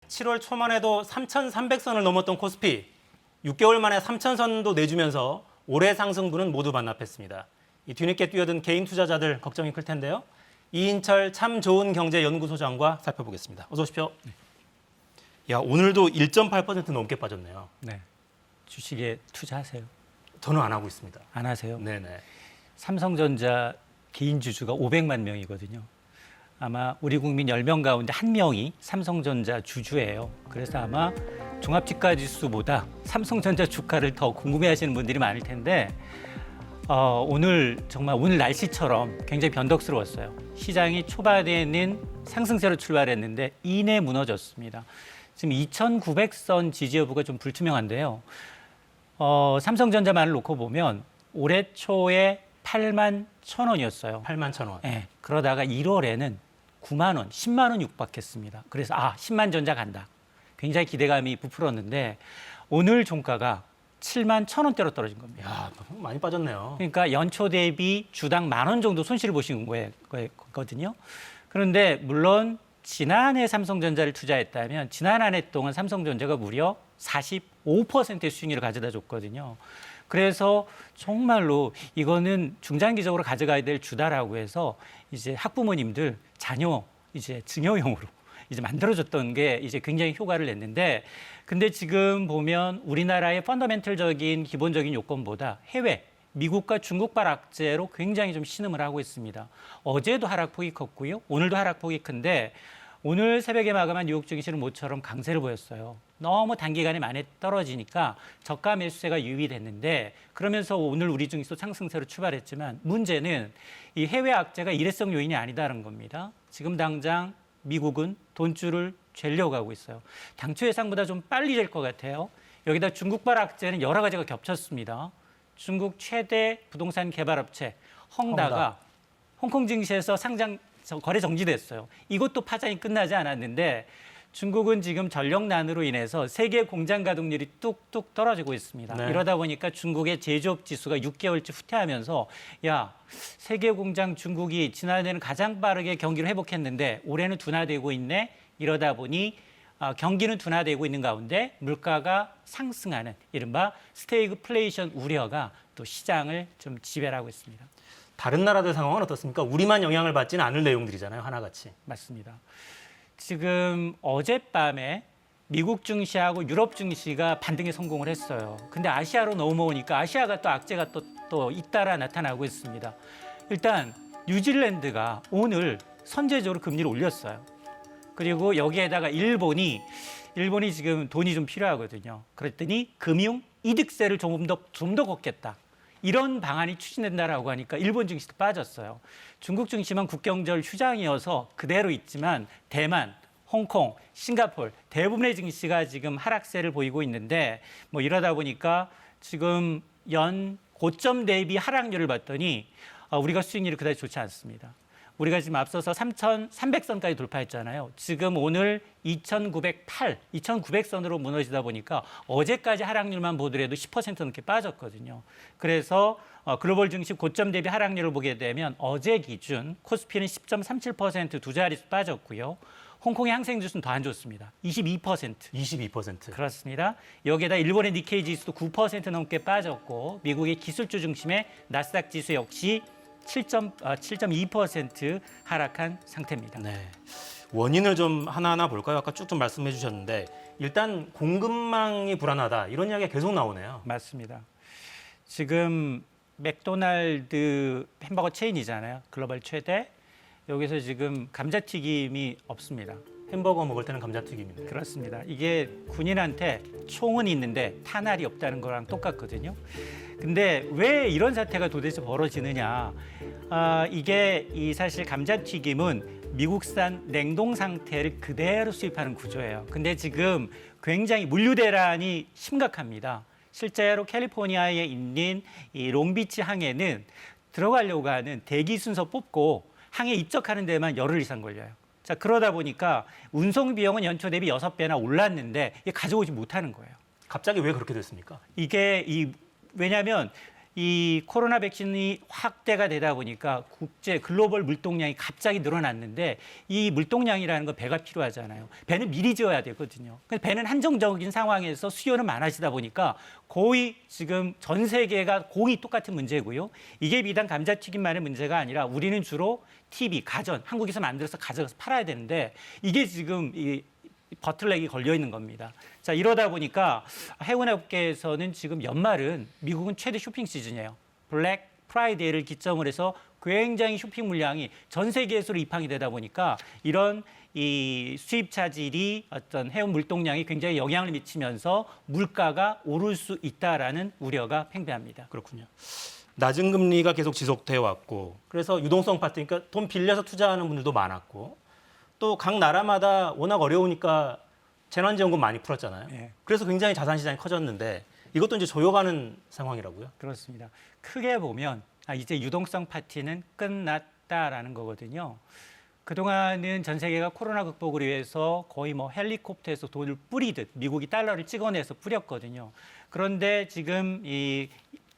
7월 초만 해도 3,300선을 넘었던 코스피 6개월 만에 3,000선도 내주면서 올해 상승분은 모두 반납했습니다. 이 뒤늦게 뛰어든 개인 투자자들 걱정이 클 텐데요. 이인철 참 좋은 경제연구소장과 살펴보겠습니다. 어서 오십시오. 야, 오늘도 1.8% 넘게 빠졌네요. 네. 주식에 투자하세요? 저는 안 하고 있습니다. 안 하세요? 네네. 삼성전자 개인 주주가 500만 명이거든요. 아마 우리 국민 10명 가운데 1명이 삼성전자 주주예요. 그래서 아마 종합지가지수보다 삼성전자 주가를 더 궁금해하시는 분들이 많을 텐데 오늘 정말 오늘 날씨처럼 굉장히 변덕스러웠어요. 시장이 초반에는 상승세로 출발했는데 이내 무너졌습니다. 지금 2,900선 지지 여부가 좀 불투명한데요. 삼성전자만을 놓고 보면 올해 초에 8만 1,000원이었어요. 8만 1,000원. 네, 그러다가 1월에는 9만 원, 10만 원 육박했습니다. 그래서 10만 전자 간다. 굉장히 기대감이 부풀었는데 오늘 종가가 7만 1,000원대로 떨어진 겁니다. 야, 많이 빠졌네요. 그러니까 연초 대비 주당 10,000원 정도 손실을 보신 거거든요. 그런데 물론 지난해 삼성전자를 투자했다면 지난 한 해 동안 삼성전자가 무려 45%의 수익률을 가져다 줬거든요. 그래서 정말로 이거는 중장기적으로 가져가야 될 주다라고 해서 이제 학부모님들 자녀 이제 증여용으로 이제 만들어줬던 게 이제 굉장히 효과를 냈는데 근데 지금 보면 우리나라의 펀더멘털적인 기본적인 요건보다 해외 미국과 중국발 악재로 굉장히 좀 신음을 하고 있습니다. 어제도 하락폭이 컸고요. 오늘도 하락폭이 큰데 오늘 새벽에 마감한 뉴욕 증시는 모처럼 강세를 보였어요. 너무 단기간에 많이 떨어지니까 저가 매수세가 유입됐는데 그러면서 오늘 우리 증시도 상승세로 출발했지만 문제는 이 해외 악재가 일회성 요인이 아니다라는 겁니다. 지금 당장 미국은 돈줄을 죄려고 하고 있어요. 당초 예상보다 좀 빨리 될 것 같아요. 여기다 중국발 악재는 여러 가지가 겹쳤습니다. 중국 최대 부동산 개발업체 헝다가 홍콩 증시에서 거래 정지됐어요. 이것도 파장이 끝나지 않았는데 중국은 지금 전력난으로 인해서 세계 공장 가동률이 뚝뚝 떨어지고 있습니다. 네. 이러다 보니까 중국의 제조업 지수가 6개월째 후퇴하면서 야, 세계 공장 중국이 지난해는 가장 빠르게 경기를 회복했는데 올해는 둔화되고 있네. 이러다 보니 경기는 둔화되고 있는 가운데 물가가 상승하는 이른바 스태그플레이션 우려가 또 시장을 좀 지배를 하고 있습니다. 다른 나라들 상황은 어떻습니까? 우리만 영향을 받지는 않을 내용들이잖아요. 하나같이. 맞습니다. 지금 어젯밤에 미국 증시하고 유럽 증시가 반등에 성공을 했어요. 근데 아시아로 넘어오니까 아시아가 또 악재가 또 잇따라 나타나고 있습니다. 일단 뉴질랜드가 오늘 선제적으로 금리를 올렸어요. 그리고 여기에다가 일본이 지금 돈이 좀 필요하거든요. 그랬더니 금융 이득세를 좀 더 걷겠다. 이런 방안이 추진된다라고 하니까 일본 증시도 빠졌어요. 중국 증시만 국경절 휴장이어서 그대로 있지만 대만, 홍콩, 싱가포르 대부분의 증시가 지금 하락세를 보이고 있는데 뭐 이러다 보니까 지금 연 고점 대비 하락률을 봤더니 우리가 수익률이 그다지 좋지 않습니다. 우리가 지금 앞서서 3,300선까지 돌파했잖아요. 지금 오늘 2,900선으로 무너지다 보니까 어제까지 하락률만 보더라도 10% 넘게 빠졌거든요. 그래서 글로벌 증시 고점 대비 하락률을 보게 되면 어제 기준 코스피는 10.37% 두 자릿수 빠졌고요. 홍콩의 항생지수는 더 안 좋습니다. 22%. 22%. 그렇습니다. 여기에다 일본의 니케이 지수도 9% 넘게 빠졌고 미국의 기술주 중심의 나스닥 지수 역시 7.2% 하락한 상태입니다. 네. 원인을 좀 하나하나 볼까요? 아까 쭉 좀 말씀해 주셨는데 일단 공급망이 불안하다 이런 이야기가 계속 나오네요. 맞습니다. 지금 맥도날드 햄버거 체인이잖아요. 글로벌 최대. 여기서 지금 감자튀김이 없습니다. 햄버거 먹을 때는 감자튀김인데. 그렇습니다. 이게 군인한테 총은 있는데 탄알이 없다는 거랑 똑같거든요. 근데 왜 이런 사태가 도대체 벌어지느냐? 이게 사실 감자튀김은 미국산 냉동 상태를 그대로 수입하는 구조예요. 근데 지금 굉장히 물류 대란이 심각합니다. 실제로 캘리포니아에 있는 이 롱비치 항에는 들어가려고 하는 대기 순서 뽑고 항에 입적하는 데만 열흘 이상 걸려요. 자, 그러다 보니까 운송 비용은 연초 대비 6배나 올랐는데 이게 가져오지 못하는 거예요. 갑자기 왜 그렇게 됐습니까? 왜냐하면 이 코로나 백신이 확대가 되다 보니까 국제 글로벌 물동량이 갑자기 늘어났는데 이 물동량이라는 건 배가 필요하잖아요. 배는 미리 지어야 되거든요. 근데 배는 한정적인 상황에서 수요는 많아지다 보니까 거의 지금 전 세계가 거의 똑같은 문제고요. 이게 비단 감자튀김만의 문제가 아니라 우리는 주로 TV, 가전, 한국에서 만들어서 가져가서 팔아야 되는데 이게 지금 이 버틀렉이 걸려 있는 겁니다. 자, 이러다 보니까 해운업계에서는 지금 연말은 미국은 최대 쇼핑 시즌이에요. 블랙 프라이데이를 기점으로 해서 굉장히 쇼핑 물량이 전 세계에서 입항이 되다 보니까 이런 이 수입 차질이 어떤 해운 물동량이 굉장히 영향을 미치면서 물가가 오를 수 있다라는 우려가 팽배합니다. 그렇군요. 낮은 금리가 계속 지속되어 왔고 그래서 유동성 파트, 그러니까 돈 빌려서 투자하는 분들도 많았고 또 각 나라마다 워낙 어려우니까 재난지원금 많이 풀었잖아요. 예. 그래서 굉장히 자산 시장이 커졌는데 이것도 이제 조여가는 상황이라고요. 그렇습니다. 크게 보면 이제 유동성 파티는 끝났다라는 거거든요. 그동안은 전 세계가 코로나 극복을 위해서 거의 뭐 헬리콥터에서 돈을 뿌리듯 미국이 달러를 찍어내서 뿌렸거든요. 그런데 지금 이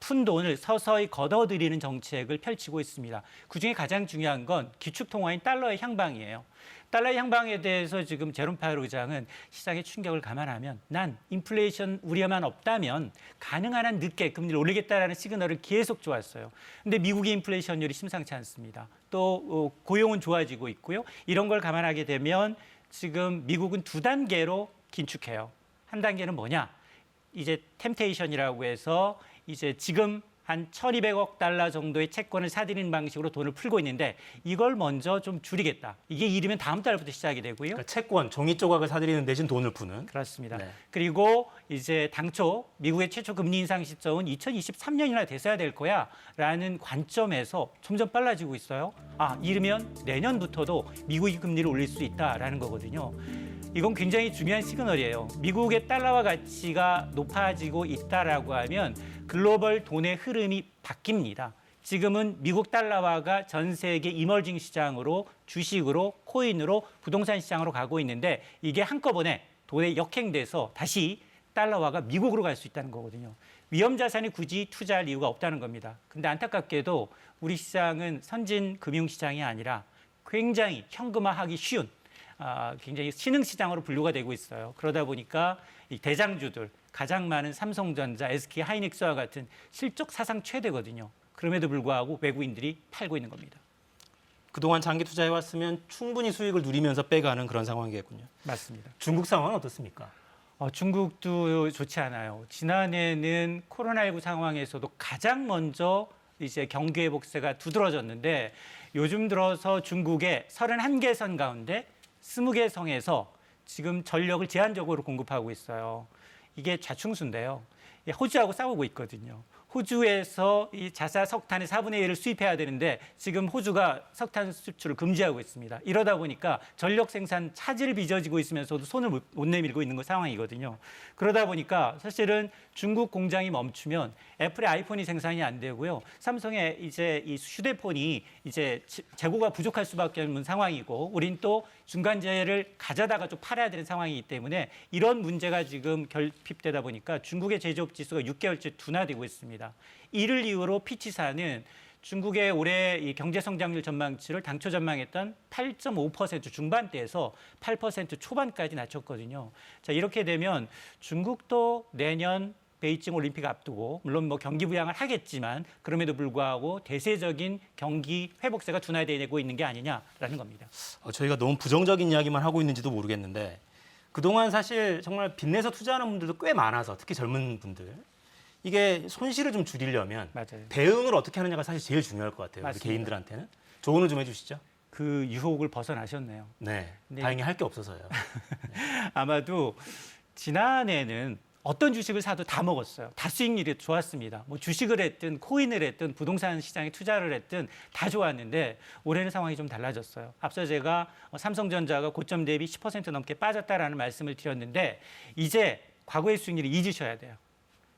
푼 돈을 서서히 걷어들이는 정책을 펼치고 있습니다. 그중에 가장 중요한 건 기축통화인 달러의 향방이에요. 달러의 향방에 대해서 지금 제롬 파웰 의장은 시장의 충격을 감안하면 난 인플레이션 우려만 없다면 가능한 한 늦게 금리를 올리겠다라는 시그널을 계속 줘왔어요. 근데 미국의 인플레이션율이 심상치 않습니다. 또 고용은 좋아지고 있고요. 이런 걸 감안하게 되면 지금 미국은 두 단계로 긴축해요. 한 단계는 뭐냐? 이제 템테이션이라고 해서 이제 지금 한 1,200억 달러 정도의 채권을 사들이는 방식으로 돈을 풀고 있는데 이걸 먼저 좀 줄이겠다. 이게 이르면 다음 달부터 시작이 되고요. 그러니까 채권, 종이 조각을 사들이는 대신 돈을 푸는. 그렇습니다. 네. 그리고 이제 당초 미국의 최초 금리 인상 시점은 2023년이나 됐어야 될 거야라는 관점에서 점점 빨라지고 있어요. 이르면 내년부터도 미국이 금리를 올릴 수 있다라는 거거든요. 이건 굉장히 중요한 시그널이에요. 미국의 달러화 가치가 높아지고 있다라고 하면 글로벌 돈의 흐름이 바뀝니다. 지금은 미국 달러화가 전 세계 이머징 시장으로 주식으로 코인으로 부동산 시장으로 가고 있는데 이게 한꺼번에 돈에 역행돼서 다시 달러화가 미국으로 갈 수 있다는 거거든요. 위험 자산이 굳이 투자할 이유가 없다는 겁니다. 근데 안타깝게도 우리 시장은 선진 금융 시장이 아니라 굉장히 현금화하기 쉬운 굉장히 신흥시장으로 분류가 되고 있어요. 그러다 보니까 이 대장주들, 가장 많은 삼성전자, SK 하이닉스와 같은 실적 사상 최대거든요. 그럼에도 불구하고 외국인들이 팔고 있는 겁니다. 그동안 장기 투자해왔으면 충분히 수익을 누리면서 빼가는 그런 상황이겠군요. 맞습니다. 중국 상황은 어떻습니까? 중국도 좋지 않아요. 지난해는 코로나19 상황에서도 가장 먼저 이제 경기 회복세가 두드러졌는데 요즘 들어서 중국의 31개 선 가운데 20개 성에서 지금 전력을 제한적으로 공급하고 있어요. 이게 좌충수인데요. 호주하고 싸우고 있거든요. 호주에서 이 자사 석탄의 4분의 1을 수입해야 되는데 지금 호주가 석탄 수출을 금지하고 있습니다. 이러다 보니까 전력 생산 차질을 빚어지고 있으면서도 손을 못 내밀고 있는 상황이거든요. 그러다 보니까 사실은 중국 공장이 멈추면 애플의 아이폰이 생산이 안 되고요. 삼성의 이제 이 휴대폰이 이제 재고가 부족할 수밖에 없는 상황이고 우린 또 중간재를 가져다가 좀 팔아야 되는 상황이기 때문에 이런 문제가 지금 결핍되다 보니까 중국의 제조업 지수가 6개월째 둔화되고 있습니다. 이를 이유로 피치사는 중국의 올해 이 경제 성장률 전망치를 당초 전망했던 8.5% 중반대에서 8% 초반까지 낮췄거든요. 자, 이렇게 되면 중국도 내년 베이징 올림픽 앞두고 물론 뭐 경기 부양을 하겠지만 그럼에도 불구하고 대세적인 경기 회복세가 둔화되고 있는 게 아니냐라는 겁니다. 저희가 너무 부정적인 이야기만 하고 있는지도 모르겠는데 그동안 사실 정말 빚내서 투자하는 분들도 꽤 많아서 특히 젊은 분들 이게 손실을 좀 줄이려면 맞아요. 대응을 어떻게 하느냐가 사실 제일 중요할 것 같아요. 우리 맞습니다. 개인들한테는. 조언을 좀 해주시죠. 그 유혹을 벗어나셨네요. 네, 네. 다행히 할 게 없어서요. 아마도 지난해는 어떤 주식을 사도 다 먹었어요. 다 수익률이 좋았습니다. 뭐 주식을 했든 코인을 했든 부동산 시장에 투자를 했든 다 좋았는데 올해는 상황이 좀 달라졌어요. 앞서 제가 삼성전자가 고점 대비 10% 넘게 빠졌다라는 말씀을 드렸는데 이제 과거의 수익률을 잊으셔야 돼요.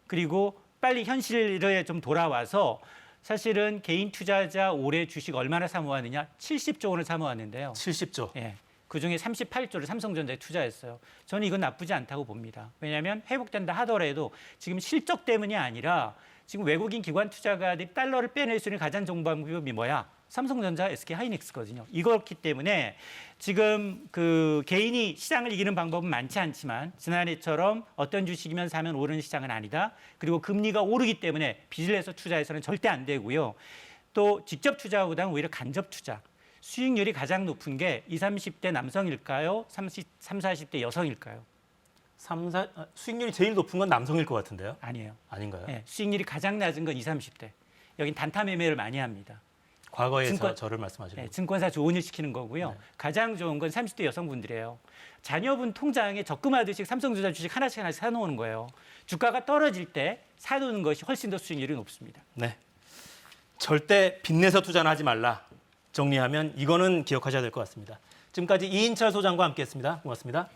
그리고 빨리 현실에 좀 돌아와서 사실은 개인 투자자 올해 주식 얼마나 사모았느냐? 70조 원을 사모았는데요. 70조. 예. 그중에 38조를 삼성전자에 투자했어요. 저는 이건 나쁘지 않다고 봅니다. 왜냐하면 회복된다 하더라도 지금 실적 때문이 아니라 지금 외국인 기관 투자가들이 달러를 빼낼 수 있는 가장 좋은 방법이 뭐야? 삼성전자, SK하이닉스거든요. 이렇기 때문에 지금 그 개인이 시장을 이기는 방법은 많지 않지만 지난해처럼 어떤 주식이면 사면 오르는 시장은 아니다. 그리고 금리가 오르기 때문에 빚을 내서 투자해서는 절대 안 되고요. 또 직접 투자보다는 오히려 간접 투자. 수익률이 가장 높은 게 20, 30대 남성일까요? 30, 40대 여성일까요? 수익률이 제일 높은 건 남성일 것 같은데요. 아니에요. 아닌가요? 네, 수익률이 가장 낮은 건 20, 30대. 여긴 단타 매매를 많이 합니다. 과거에서 저를 말씀하시는 네, 거죠. 증권사 조언을 시키는 거고요. 네. 가장 좋은 건 30대 여성분들이에요. 자녀분 통장에 적금하듯이 삼성전자 주식 하나씩 사놓는 거예요. 주가가 떨어질 때 사놓는 것이 훨씬 더 수익률이 높습니다. 네. 절대 빚내서 투자는 하지 말라. 정리하면 이거는 기억하셔야 될 것 같습니다. 지금까지 이인철 소장과 함께했습니다. 고맙습니다.